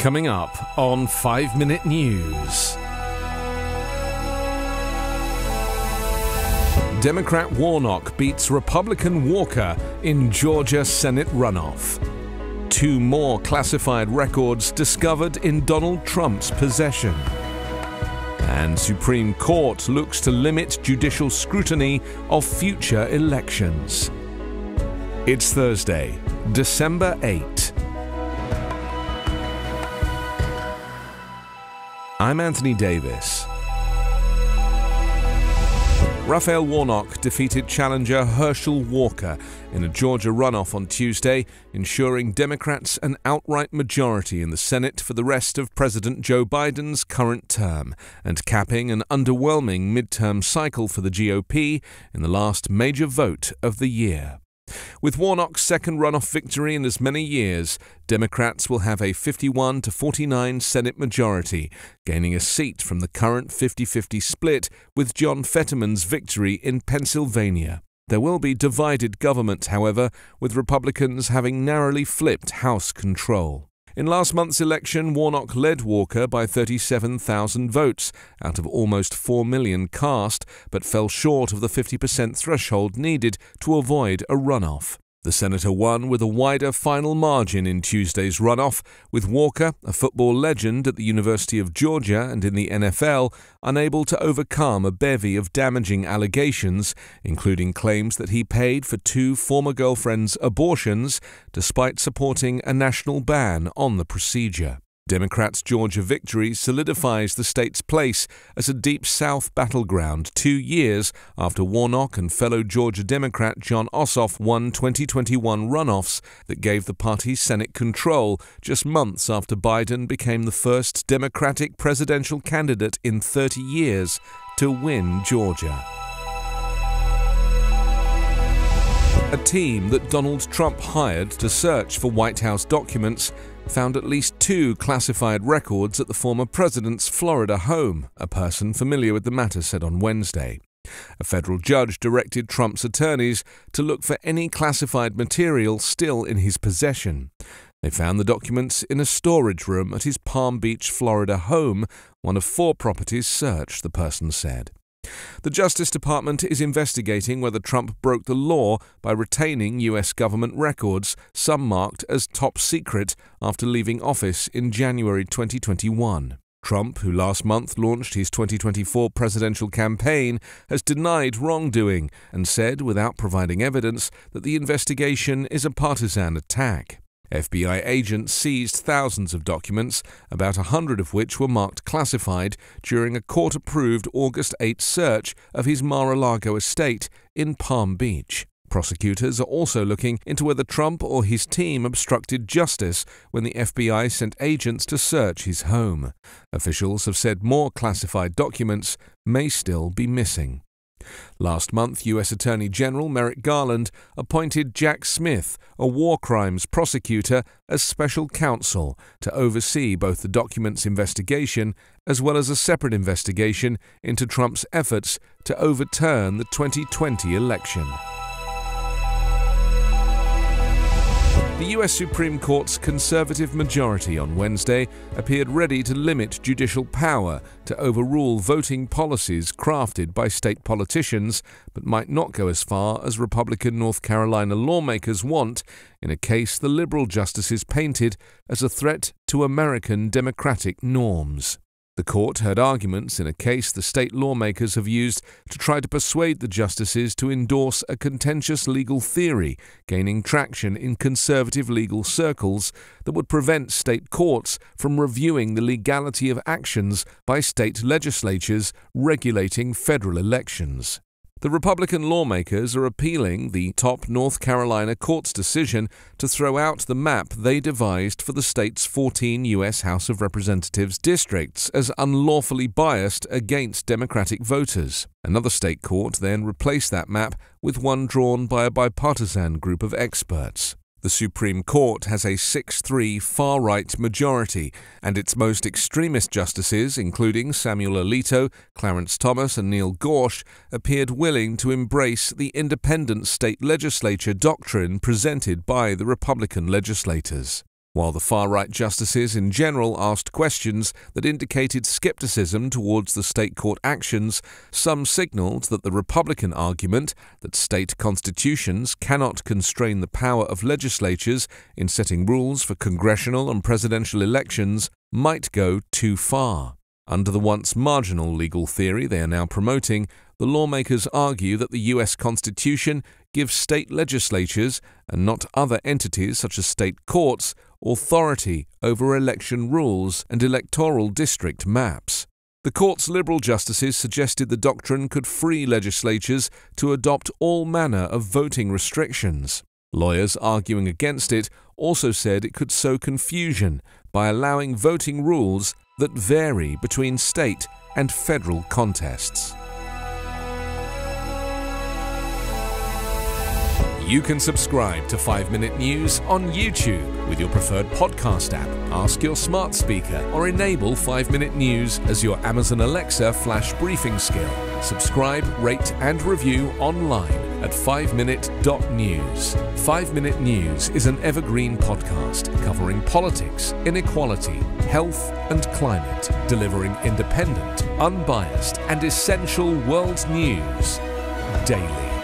Coming up on 5 Minute News. Democrat Warnock beats Republican Walker in Georgia Senate runoff. 2 more classified records discovered in Donald Trump's possession. And Supreme Court looks to limit judicial scrutiny of future elections. It's Thursday, December 8. I'm Anthony Davis. Raphael Warnock defeated challenger Herschel Walker in a Georgia runoff on Tuesday, ensuring Democrats an outright majority in the Senate for the rest of President Joe Biden's current term, and capping an underwhelming midterm cycle for the GOP in the last major vote of the year. With Warnock's second runoff victory in as many years, Democrats will have a 51-49 Senate majority, gaining a seat from the current 50-50 split with John Fetterman's victory in Pennsylvania. There will be divided government, however, with Republicans having narrowly flipped House control. In last month's election, Warnock led Walker by 37,000 votes out of almost 4 million cast, but fell short of the 50% threshold needed to avoid a runoff. The senator won with a wider final margin in Tuesday's runoff, with Walker, a football legend at the University of Georgia and in the NFL, unable to overcome a bevy of damaging allegations, including claims that he paid for 2 former girlfriends' abortions, despite supporting a national ban on the procedure. Democrats' Georgia victory solidifies the state's place as a Deep South battleground 2 years after Warnock and fellow Georgia Democrat Jon Ossoff won 2021 runoffs that gave the party Senate control just months after Biden became the first Democratic presidential candidate in 30 years to win Georgia. A team that Donald Trump hired to search for White House documents found at least 2 classified records at the former president's Florida home, a person familiar with the matter said on Wednesday. A federal judge directed Trump's attorneys to look for any classified material still in his possession. They found the documents in a storage room at his Palm Beach, Florida home, one of 4 properties searched, the person said. The Justice Department is investigating whether Trump broke the law by retaining U.S. government records, some marked as top secret, after leaving office in January 2021. Trump, who last month launched his 2024 presidential campaign, has denied wrongdoing and said, without providing evidence, that the investigation is a partisan attack. FBI agents seized thousands of documents, about 100 of which were marked classified, during a court-approved August 8 search of his Mar-a-Lago estate in Palm Beach. Prosecutors are also looking into whether Trump or his team obstructed justice when the FBI sent agents to search his home. Officials have said more classified documents may still be missing. Last month, U.S. Attorney General Merrick Garland appointed Jack Smith, a war crimes prosecutor, as special counsel to oversee both the documents investigation as well as a separate investigation into Trump's efforts to overturn the 2020 election. The U.S. Supreme Court's conservative majority on Wednesday appeared ready to limit judicial power to overrule voting policies crafted by state politicians, but might not go as far as Republican North Carolina lawmakers want in a case the liberal justices painted as a threat to American democratic norms. The court heard arguments in a case the state lawmakers have used to try to persuade the justices to endorse a contentious legal theory gaining traction in conservative legal circles that would prevent state courts from reviewing the legality of actions by state legislatures regulating federal elections. The Republican lawmakers are appealing the top North Carolina court's decision to throw out the map they devised for the state's 14 U.S. House of Representatives districts as unlawfully biased against Democratic voters. Another state court then replaced that map with one drawn by a bipartisan group of experts. The Supreme Court has a 6-3 far-right majority, and its most extremist justices, including Samuel Alito, Clarence Thomas and Neil Gorsuch, appeared willing to embrace the independent state legislature doctrine presented by the Republican legislators. While the far-right justices in general asked questions that indicated skepticism towards the state court actions, some signaled that the Republican argument that state constitutions cannot constrain the power of legislatures in setting rules for congressional and presidential elections might go too far. Under the once marginal legal theory they are now promoting, the lawmakers argue that the U.S. Constitution gives state legislatures, and not other entities such as state courts, authority over election rules and electoral district maps. The court's liberal justices suggested the doctrine could free legislatures to adopt all manner of voting restrictions. Lawyers arguing against it also said it could sow confusion by allowing voting rules that vary between state and federal contests. You can subscribe to 5 Minute News on YouTube with your preferred podcast app. Ask your smart speaker or enable 5 Minute News as your Amazon Alexa flash briefing skill. Subscribe, rate and review online at 5minute.news. 5 Minute News is an Evergreen podcast covering politics, inequality, health and climate, delivering independent, unbiased and essential world news daily.